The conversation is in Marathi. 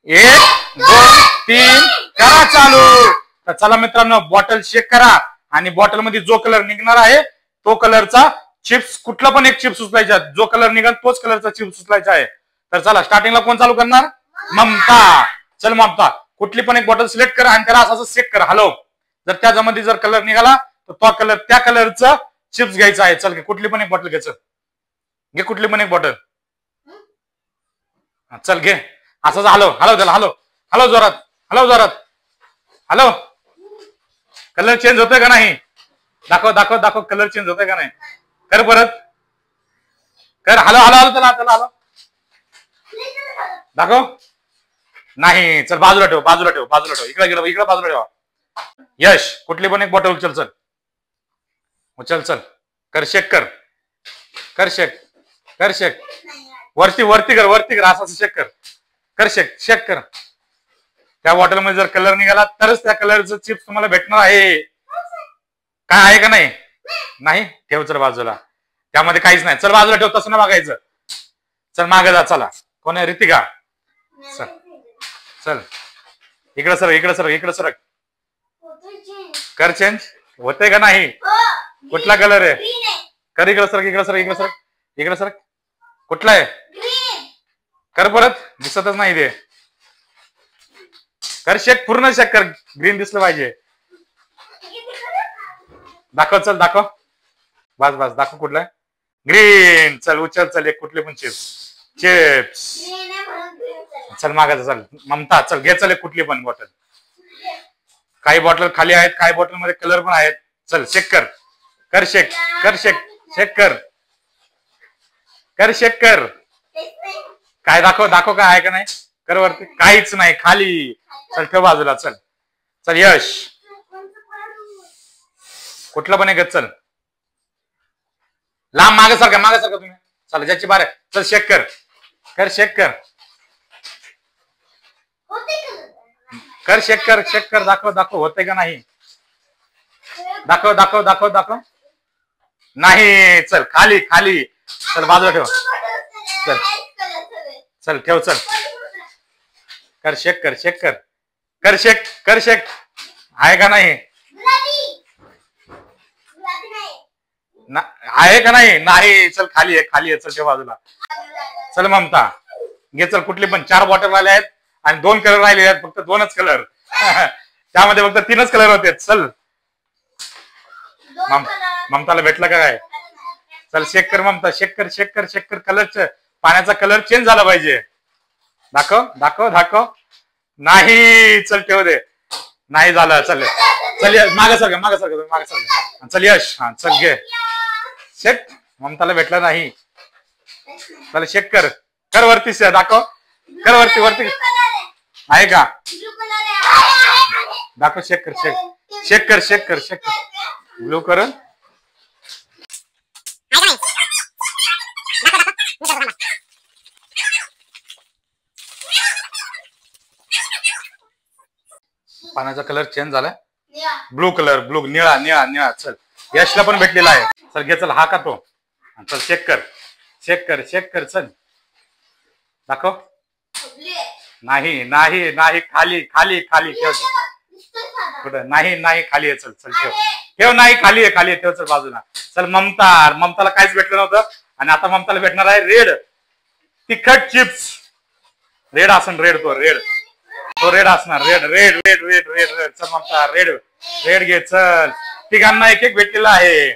एक दोन तीन करा चालू। तर चला मित्रांनो, बॉटल शेक करा आणि बॉटल मध्ये जो कलर निघणार आहे तो कलरचा चिप्स, कुठला पण एक चिप्स उचलायचा, जो कलर निघाल तोच कलरचा चिप्स उचलायचा आहे। तर चला स्टार्टिंगला कोण चालू करणार? ममता। चल ममता, कुठली पण एक बॉटल सिलेक्ट करा आणि त्याला असं शेक करा, हलव। जर त्याच्यामध्ये जर कलर निघाला तर तो कलर, त्या कलरचा चिप्स घ्यायचा आहे। चल कुठली पण एक बॉटल घ्यायचं, घे कुठली पण एक बॉटल, चल घे। असंच हलव, हलव त्याला, हलव हलव जोरात, हलव जोरात, हलव। कलर चेंज होतोय का नाही? दाखव दाखव दाखव, कलर चेंज होतोय का नाही? कर परत, कर, हलव हलव हलव त्याला, त्याला हलव, दाखव। नाही, चल बाजूला ठेव, बाजूला ठेव, बाजूला ठेव, इकडे इकडे इकडे बाजूला ठेवा। यश, कुठली पण एक बॉटल उचल, चल उचल, चल कर, शेक कर, कर शेक, कर शेक, वरती वरती कर, वरती कर, असं शेक कर, कर शेक, शेक कर। त्या बॉटल मध्ये जर कलर निघाला तरच त्या कलरचं चिप्स तुम्हाला भेटणार आहे। काय आहे का नाही? नाही, ठेव चल बाजूला, त्यामध्ये काहीच नाही, चल बाजूला ठेव, तसं ना बघायचं। चल मागे जा, चला कोण आहे? रितिका, चल चल इकडे सरक, इकडे सरक, इकडे सरक, कर चेंज, होतंय का नाही? कुठला कलर आहे? कर, इकडे सरक, इकडे सरक, इकडे सरक, इकडे सरक, कुठला आहे? कर परत, दिसतच नाही ते, कर शेक, पूर्ण शेक कर, ग्रीन दिसलं पाहिजे। दाखव, चल दाखव, बस बस, दाखव कुठला आहे? ग्रीन। चल उचल, चल एक कुठले पण चिप्स, चिप्स, चल मागायचं, चल ममता, चल घे, चल एक कुठली पण बॉटल। काही बॉटल खाली आहेत, काही बॉटल मध्ये कलर पण आहेत। चल शेक कर, कर शेक, कर शेक, शेक कर, कर शेक कर, काय दाखव, दाखव काय आहे का नाही? कर वरती, काहीच नाही, खाली। चल ठेव बाजूला, चल चल यश, कुठला पण एक, चल लांब, मागे सारखा, मागे सारखा तुम्ही, चल ज्याची बार आहे, चल शेक कर, कर शेक कर, कर शेक कर, शेक कर, दाखव दाखव, होतंय का नाही? दाखव दाखव दाखव दाखव, नाही, चल खाली खाली, चल बाजूला ठेव, चल चल ठेव, चल कर शेक, कर शेक कर, कर शेक, कर शेक, आहे का नाही? आहे का नाही? नाही, चल खाली आहे, खाली आहे, चल ठेव बाजूला। चल ममता, घे चल कुठली पण, 4 बॉटल राहिले आहेत आणि 2 कलर राहिले आहेत, फक्त 2च कलर त्यामध्ये फक्त 3च कलर होते। चल ममताला भेटलं का काय? चल शेक कर ममता, शेक कर, शेक कर, शेक कर, कलर, पाण्याचा कलर चेंज झाला पाहिजे। दाखव दाखव दाखव, नाही, चल ठेव दे, नाही झालं, चल चल मागे सारखं, मागे सारखं, मागे सारखं, चल यश, हा चल घे शेक, ममताला भेटलं नाही, चल शेक कर, कर वरती, दाखव, कर वरती, वरती आहे का? दाखव, शेक कर, शेक, शेक कर, शेक कर, शेक कर, ब्लू कर, पाण्याचा कलर चेंज झालाय, ब्लू कलर, ब्लू, निळा निळा निळा। चल यशला पण भेटलेला आहे, चल घे, चल हा का तो, चल शेक कर, शेक कर, शेक कर, चल दाखव, नाही नाही नाही, खाली खाली खाली, ठेव कुठं, नाही नाही खाली आहे, चल चल ठेव, ठेव, नाही खाली आहे, खाली आहे, ठेव चल बाजूला। चल ममता, ममताला काहीच भेटलं नव्हतं आणि आता ममताला भेटणार आहे रेड तिखट चिप्स, रेड असन, रेड तो रेड, तो रेड असणार, red red red red red red, चल ममता रेड, रेड घे, चल तिघांना एक एक भेटलेला आहे।